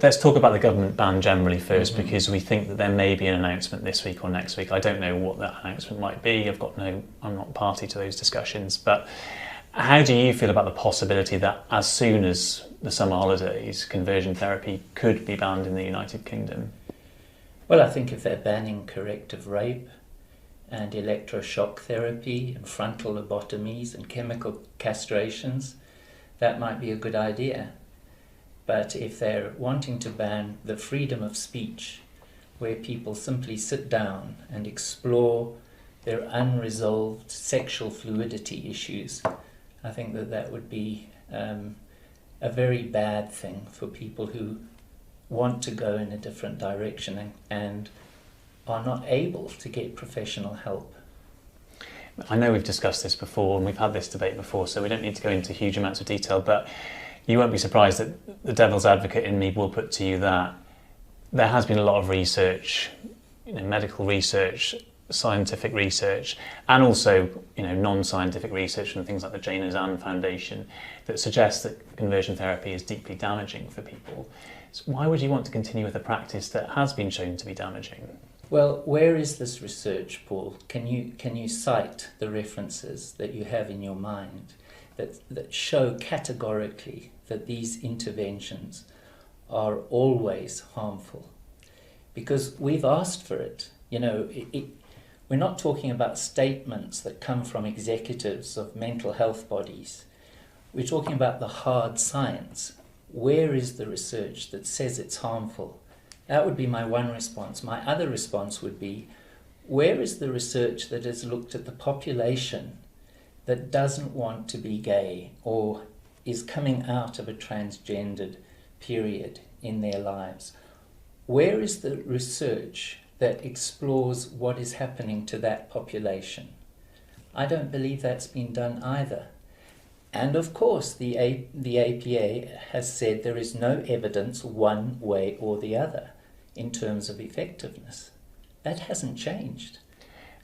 Let's talk about the government ban generally first, because we think that there may be an announcement this week or next week. I don't know what that announcement might be. I'm not party to those discussions. But how do you feel about the possibility that as soon as the summer holidays, conversion therapy could be banned in the United Kingdom? Well, I think if they're banning corrective rape and electroshock therapy and frontal lobotomies and chemical castrations, that might be a good idea. But if they're wanting to ban the freedom of speech, where people simply sit down and explore their unresolved sexual fluidity issues, I think that would be a very bad thing for people who want to go in a different direction and are not able to get professional help. I know we've discussed this before and we've had this debate before, so we don't need to go into huge amounts of detail, but you won't be surprised that the devil's advocate in me will put to you that there has been a lot of research, medical research, scientific research, and also non-scientific research from things like the Jane Azan Foundation that suggests that conversion therapy is deeply damaging for people. So why would you want to continue with a practice that has been shown to be damaging? Well, where is this research, Paul? Can you cite the references that you have in your mind that show categorically that these interventions are always harmful? Because we've asked for it. We're not talking about statements that come from executives of mental health bodies. We're talking about the hard science. Where is the research that says it's harmful? That would be my one response. My other response would be, where is the research that has looked at the population that doesn't want to be gay or is coming out of a transgendered period in their lives? Where is the research that explores what is happening to that population? I don't believe that's been done either. And of course, the APA has said there is no evidence one way or the other in terms of effectiveness. That hasn't changed.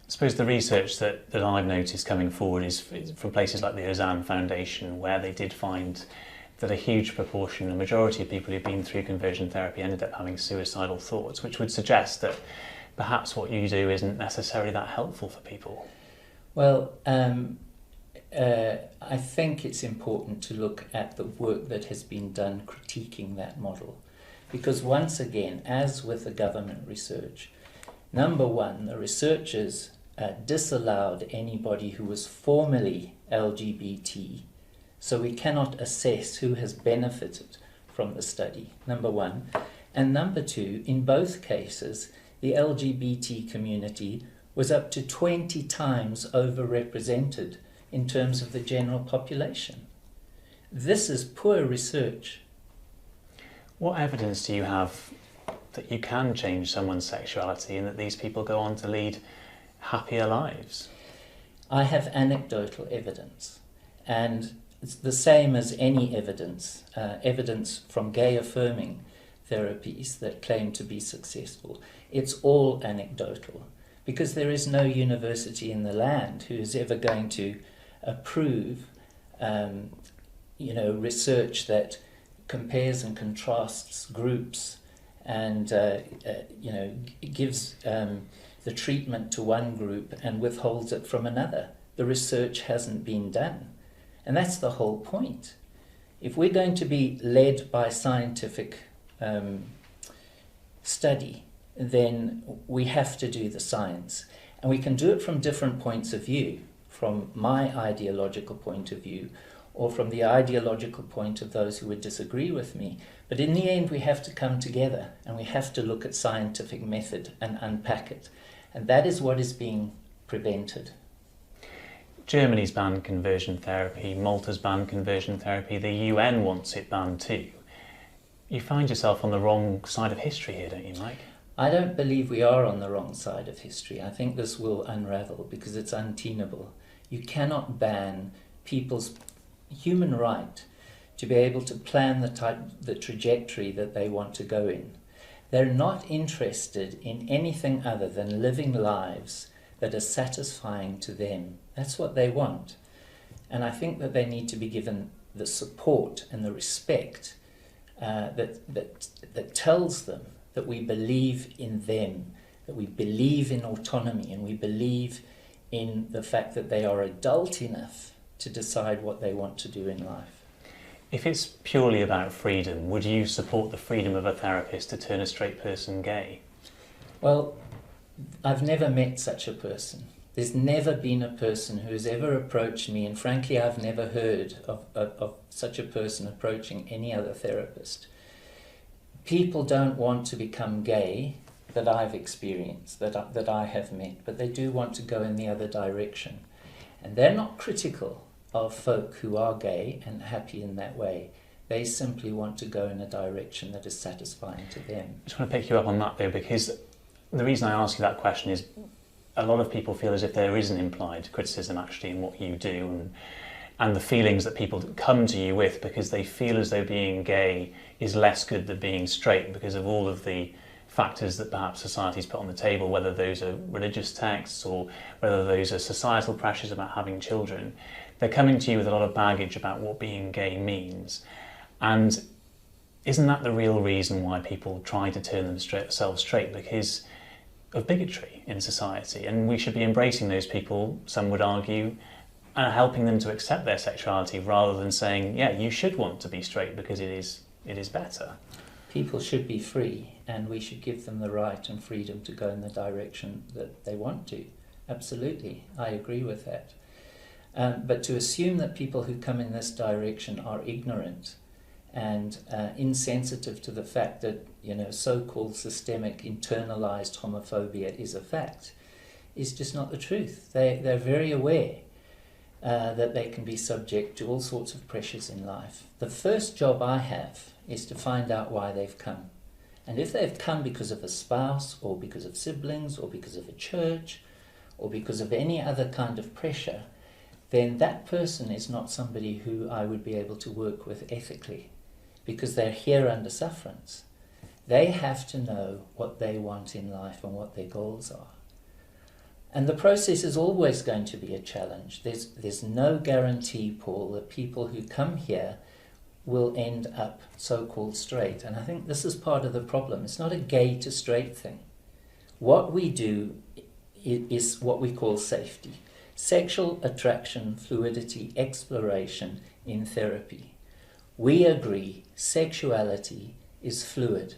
I suppose the research that I've noticed coming forward is from places like the Azan Foundation, where they did find that a huge proportion, a majority of people who've been through conversion therapy ended up having suicidal thoughts, which would suggest that perhaps what you do isn't necessarily that helpful for people. Well, I think it's important to look at the work that has been done critiquing that model. Because once again, as with the government research, number one, the researchers disallowed anybody who was formally LGBT, so we cannot assess who has benefited from the study, number one. And number two, in both cases, the LGBT community was up to 20 times overrepresented in terms of the general population. This is poor research. What evidence do you have that you can change someone's sexuality and that these people go on to lead happier lives? I have anecdotal evidence, and it's the same as any evidence, evidence from gay affirming therapies that claim to be successful. It's all anecdotal, because there is no university in the land who is ever going to approve research that compares and contrasts groups and gives the treatment to one group and withholds it from another. The research hasn't been done. And that's the whole point. If we're going to be led by scientific study, then we have to do the science. And we can do it from different points of view, from my ideological point of view, or from the ideological point of those who would disagree with me. But in the end, we have to come together and we have to look at scientific method and unpack it. And that is what is being prevented. Germany's banned conversion therapy, Malta's banned conversion therapy, the UN wants it banned too. You find yourself on the wrong side of history here, don't you, Mike? I don't believe we are on the wrong side of history. I think this will unravel because it's untenable. You cannot ban people's human right to be able to plan the trajectory that they want to go in. They're not interested in anything other than living lives that are satisfying to them. That's what they want. And I think that they need to be given the support and the respect that tells them that we believe in them, that we believe in autonomy, and we believe in the fact that they are adult enough to decide what they want to do in life. If it's purely about freedom, would you support the freedom of a therapist to turn a straight person gay? Well, I've never met such a person. There's never been a person who has ever approached me, and frankly I've never heard of such a person approaching any other therapist. People don't want to become gay that I've experienced, that I have met, but they do want to go in the other direction. And they're not critical of folk who are gay and happy in that way. They simply want to go in a direction that is satisfying to them. I just want to pick you up on that though, because the reason I ask you that question is a lot of people feel as if there is an implied criticism actually in what you do, and the feelings that people come to you with because they feel as though being gay is less good than being straight because of all of the factors that perhaps society's put on the table, whether those are religious texts or whether those are societal pressures about having children. They're coming to you with a lot of baggage about what being gay means. And isn't that the real reason why people try to turn themselves straight? Because of bigotry in society. And we should be embracing those people, some would argue, and helping them to accept their sexuality rather than saying, yeah, you should want to be straight because it is better. People should be free, and we should give them the right and freedom to go in the direction that they want to. Absolutely, I agree with that. But to assume that people who come in this direction are ignorant and insensitive to the fact that, so-called systemic internalized homophobia is a fact is just not the truth. They're very aware that they can be subject to all sorts of pressures in life. The first job I have is to find out why they've come. And if they've come because of a spouse or because of siblings or because of a church or because of any other kind of pressure, then that person is not somebody who I would be able to work with ethically, because they're here under sufferance. They have to know what they want in life and what their goals are. And the process is always going to be a challenge. There's no guarantee, Paul, that people who come here will end up so-called straight. And I think this is part of the problem. It's not a gay to straight thing. What we do is what we call safety. Sexual attraction, fluidity, exploration in therapy. We agree sexuality is fluid,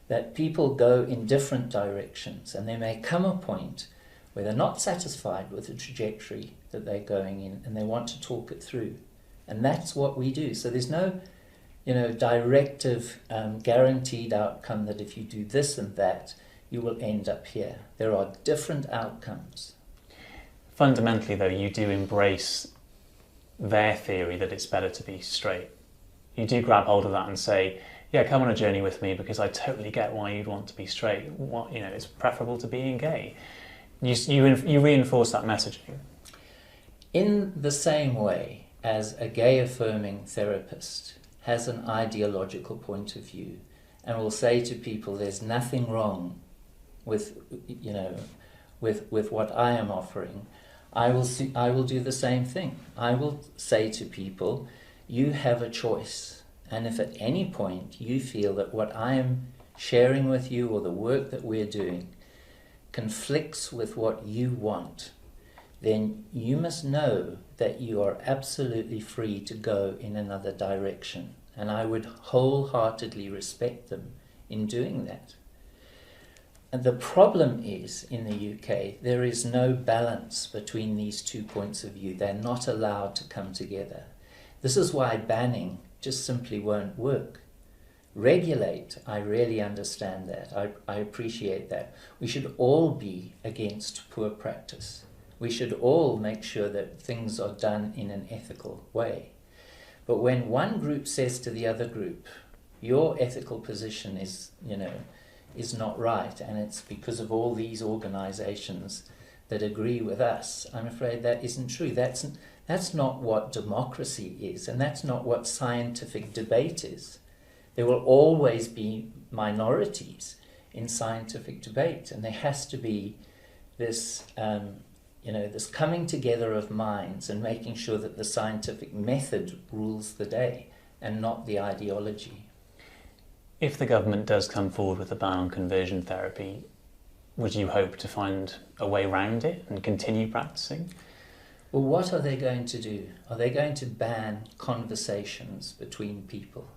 that people go in different directions, and there may come a point where they're not satisfied with the trajectory that they're going in and they want to talk it through. And that's what we do. So there's no, directive, guaranteed outcome that if you do this and that, you will end up here. There are different outcomes. Fundamentally, though, you do embrace their theory that it's better to be straight. You do grab hold of that and say, yeah, come on a journey with me because I totally get why you'd want to be straight. It's preferable to being gay. You reinforce that messaging. In the same way as a gay-affirming therapist has an ideological point of view and will say to people, there's nothing wrong with what I am offering, I will do the same thing. I will say to people, you have a choice. And if at any point you feel that what I am sharing with you or the work that we're doing conflicts with what you want, then you must know that you are absolutely free to go in another direction. And I would wholeheartedly respect them in doing that. And the problem is, in the UK, there is no balance between these two points of view. They're not allowed to come together. This is why banning just simply won't work. Regulate, I really understand that. I appreciate that. We should all be against poor practice. We should all make sure that things are done in an ethical way. But when one group says to the other group, your ethical position is not right, and it's because of all these organizations that agree with us, I'm afraid that isn't true. That's not what democracy is, and that's not what scientific debate is. There will always be minorities in scientific debate, and there has to be this, this coming together of minds and making sure that the scientific method rules the day and not the ideology. If the government does come forward with a ban on conversion therapy, would you hope to find a way around it and continue practicing? Well, what are they going to do? Are they going to ban conversations between people?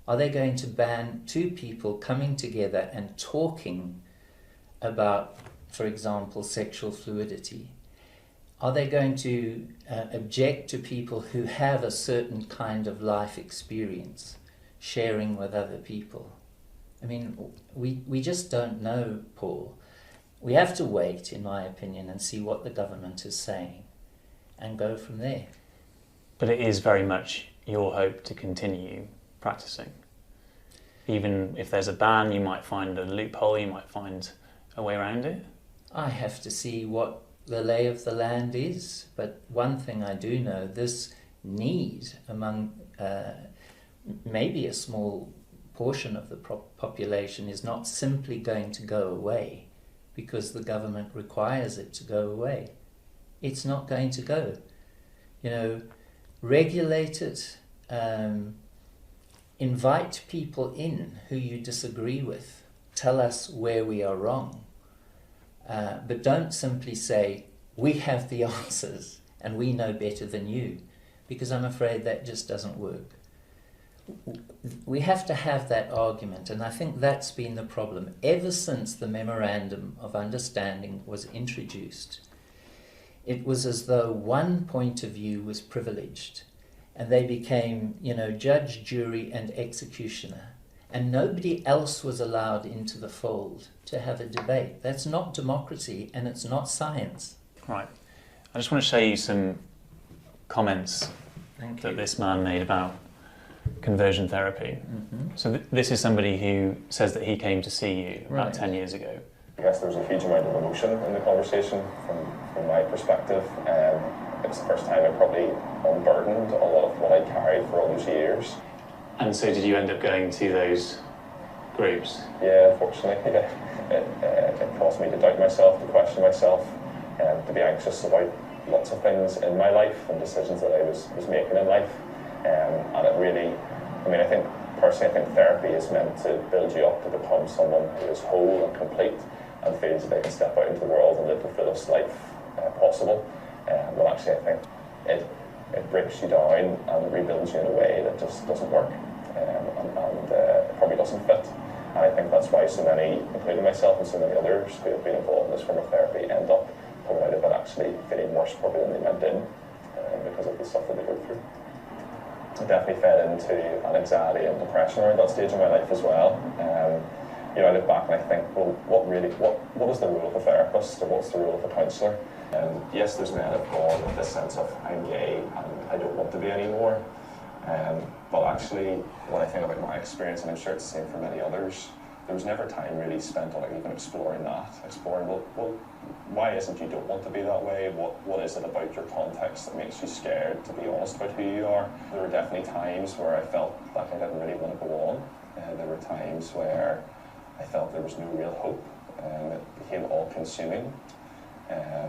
Are they going to ban two people coming together and talking about, for example, sexual fluidity? Are they going to object to people who have a certain kind of life experience, sharing with other people? I mean, we just don't know, Paul. We have to wait, in my opinion, and see what the government is saying and go from there. But it is very much your hope to continue practicing. Even if there's a ban, you might find a loophole, you might find a way around it. I have to see what the lay of the land is. But one thing I do know, this need among maybe a small portion of the population is not simply going to go away because the government requires it to go away. It's not going to go. You know, regulate it, invite people in who you disagree with, tell us where we are wrong, but don't simply say, we have the answers and we know better than you, because I'm afraid that just doesn't work. We have to have that argument, and I think that's been the problem. Ever since the Memorandum of Understanding was introduced, it was as though one point of view was privileged, and they became, you know, judge, jury, and executioner, and nobody else was allowed into the fold to have a debate. That's not democracy, and it's not science. Right. I just want to show you some comments that this man made about conversion therapy. Mm-hmm. So this is somebody who says that he came to see you about 10 years ago. I guess there was a huge amount of emotion in the conversation from my perspective. It was the first time I probably unburdened a lot of what I carried for all those years. And so did you end up going to those groups? Yeah, unfortunately. It caused me to doubt myself, to question myself, to be anxious about lots of things in my life and decisions that I was making in life. And it really, I mean, I think therapy is meant to build you up to become someone who is whole and complete and feels that they can step out into the world and live the fullest life possible. Well, actually, I think it breaks you down and rebuilds you in a way that just doesn't work and it probably doesn't fit. And I think that's why so many, including myself and so many others who have been involved in this form of therapy, end up coming out of it actually feeling worse probably than they went in because of the stuff that they go through. I definitely fed into an anxiety and depression around that stage of my life as well. You know, I look back and I think, well, what is the role of a therapist, or what's the role of a counsellor? Yes, there's men have gone with this sense of I'm gay and I don't want to be anymore. But actually, when I think about my experience, and I'm sure it's the same for many others, there was never time really spent on even exploring well, why isn't you don't want to be that way? What is it about your context that makes you scared to be honest about who you are? There were definitely times where I felt like I didn't really want to go on. There were times where I felt there was no real hope. It became all-consuming. I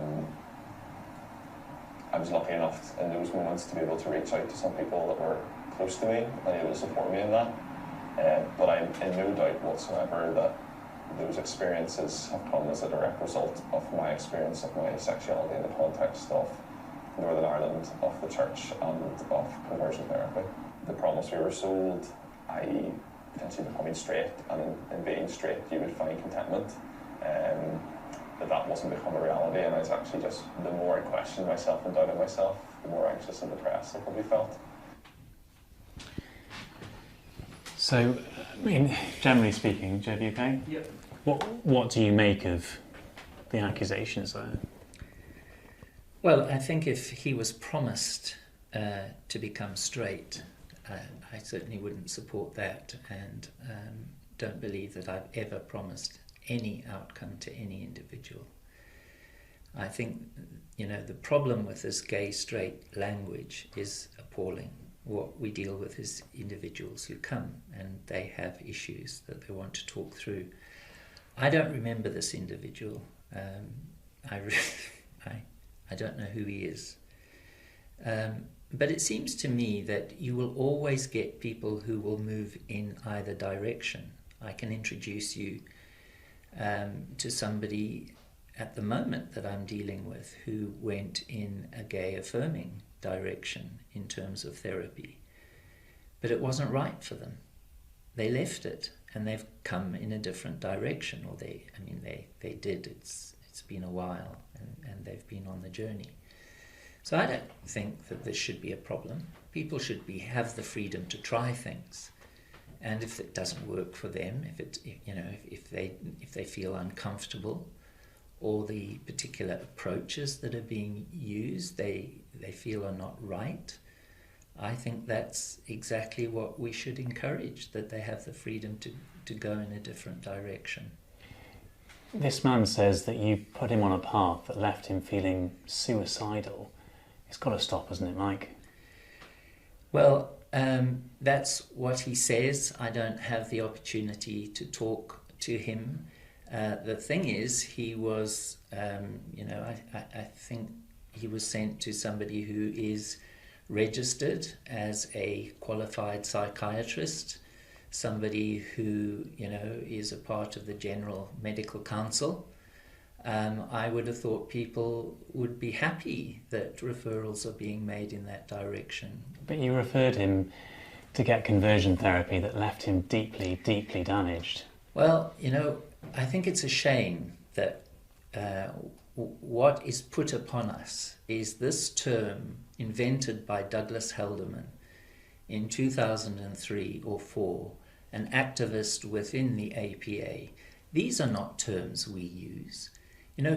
was lucky enough in those moments to be able to reach out to some people that were close to me and able to support me in that. But I'm in no doubt whatsoever that those experiences have come as a direct result of my experience of my sexuality in the context of Northern Ireland, of the church, and of conversion therapy. The promise we were sold, i.e. potentially becoming straight, and in being straight you would find contentment, that wasn't become a reality, and I was actually just, the more I questioned myself and doubted myself, the more anxious and depressed I probably felt. So, I mean, generally speaking, Joe, you okay? Yep. What do you make of the accusations there? Well, I think if he was promised to become straight, I certainly wouldn't support that, and don't believe that I've ever promised any outcome to any individual. I think, you know, the problem with this gay-straight language is appalling. What we deal with is individuals who come and they have issues that they want to talk through. I don't remember this individual. I don't know who he is. But it seems to me that you will always get people who will move in either direction. I can introduce you to somebody at the moment that I'm dealing with who went in a gay affirming direction in terms of therapy. But it wasn't right for them. They left it and they've come in a different direction, or they did. It's been a while and they've been on the journey. So I don't think that this should be a problem. People should have the freedom to try things, and if it doesn't work for them, if they feel uncomfortable, or the particular approaches that are being used they feel are not right, I think that's exactly what we should encourage, that they have the freedom to go in a different direction. This man says that you put him on a path that left him feeling suicidal. It's got to stop, hasn't it, Mike? Well, that's what he says. I don't have the opportunity to talk to him. The thing is, he was, I think he was sent to somebody who is registered as a qualified psychiatrist, somebody who, is a part of the General Medical Council. I would have thought people would be happy that referrals are being made in that direction. But you referred him to get conversion therapy that left him deeply, deeply damaged. Well, I think it's a shame that what is put upon us is this term invented by Douglas Haldeman in 2003 or 4, an activist within the APA. These are not terms we use.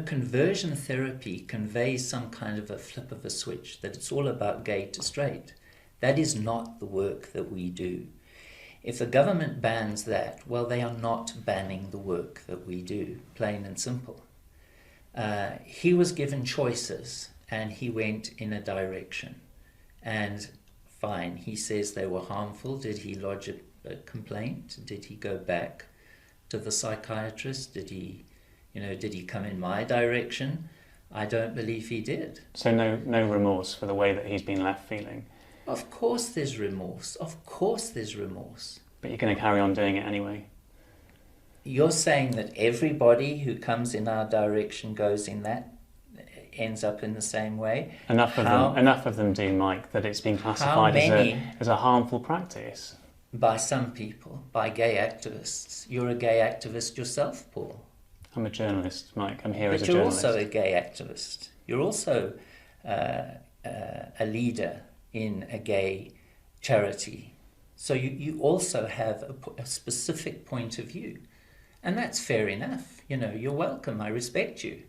Conversion therapy conveys some kind of a flip of a switch, that it's all about gay to straight. That is not the work that we do. If the government bans that, well, they are not banning the work that we do, plain and simple. He was given choices and he went in a direction. And fine, he says they were harmful. Did he lodge a complaint? Did he go back to the psychiatrist? Did he come in my direction? I don't believe he did. So no remorse for the way that he's been left feeling? Of course there's remorse. Of course there's remorse. But you're going to carry on doing it anyway? You're saying that everybody who comes in our direction ends up in the same way? Enough of them do, Mike, that it's been classified as a harmful practice. By some people, by gay activists. You're a gay activist yourself, Paul. I'm a journalist, Mike. I'm here but as a journalist. But you're also a gay activist. You're also a leader in a gay charity. So you also have a specific point of view. And that's fair enough. You're welcome. I respect you.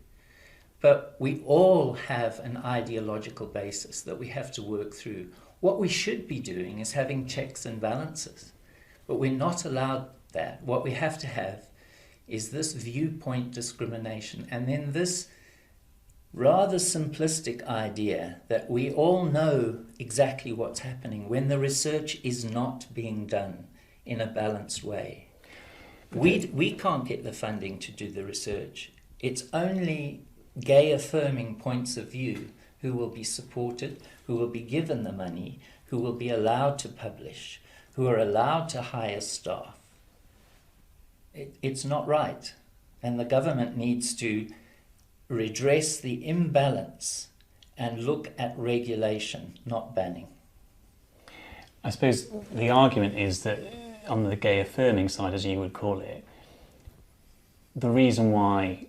But we all have an ideological basis that we have to work through. What we should be doing is having checks and balances. But we're not allowed that. What we have to have is this viewpoint discrimination, and then this rather simplistic idea that we all know exactly what's happening when the research is not being done in a balanced way. We can't get the funding to do the research. It's only gay affirming points of view who will be supported, who will be given the money, who will be allowed to publish, who are allowed to hire staff. It's not right. And the government needs to redress the imbalance and look at regulation, not banning. I suppose the argument is that on the gay affirming side, as you would call it, the reason why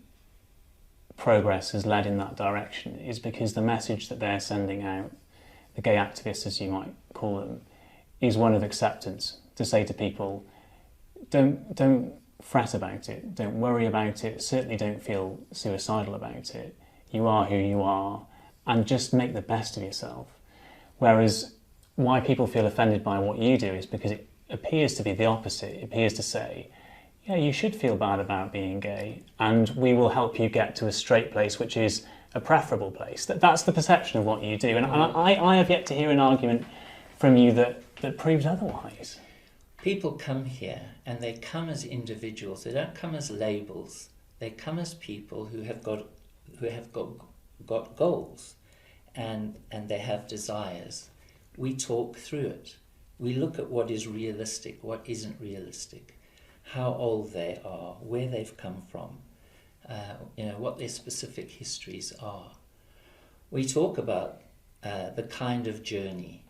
progress has led in that direction is because the message that they're sending out, the gay activists as you might call them, is one of acceptance, to say to people, don't fret about it, don't worry about it, certainly don't feel suicidal about it. You are who you are, and just make the best of yourself. Whereas why people feel offended by what you do is because it appears to be the opposite. It appears to say, yeah, you should feel bad about being gay, and we will help you get to a straight place, which is a preferable place. That's the perception of what you do. And I have yet to hear an argument from you that proves otherwise. People come here and they come as individuals. They don't come as labels. They come as people who have got goals and they have desires. We talk through it. We look at what is realistic, what isn't realistic, how old they are, where they've come from, what their specific histories are. We talk about the kind of journey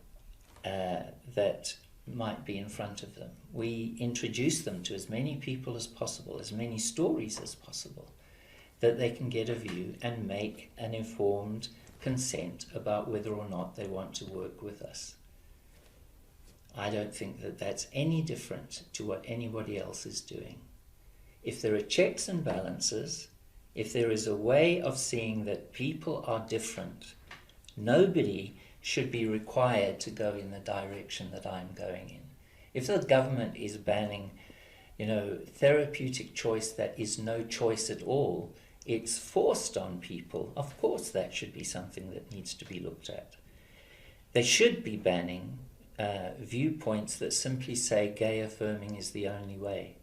that might be in front of them. We introduce them to as many people as possible, as many stories as possible, that they can get a view and make an informed consent about whether or not they want to work with us. I don't think that that's any different to what anybody else is doing. If there are checks and balances, if there is a way of seeing that people are different, nobody should be required to go in the direction that I'm going in. If the government is banning, therapeutic choice that is no choice at all, it's forced on people, of course that should be something that needs to be looked at. They should be banning viewpoints that simply say gay affirming is the only way.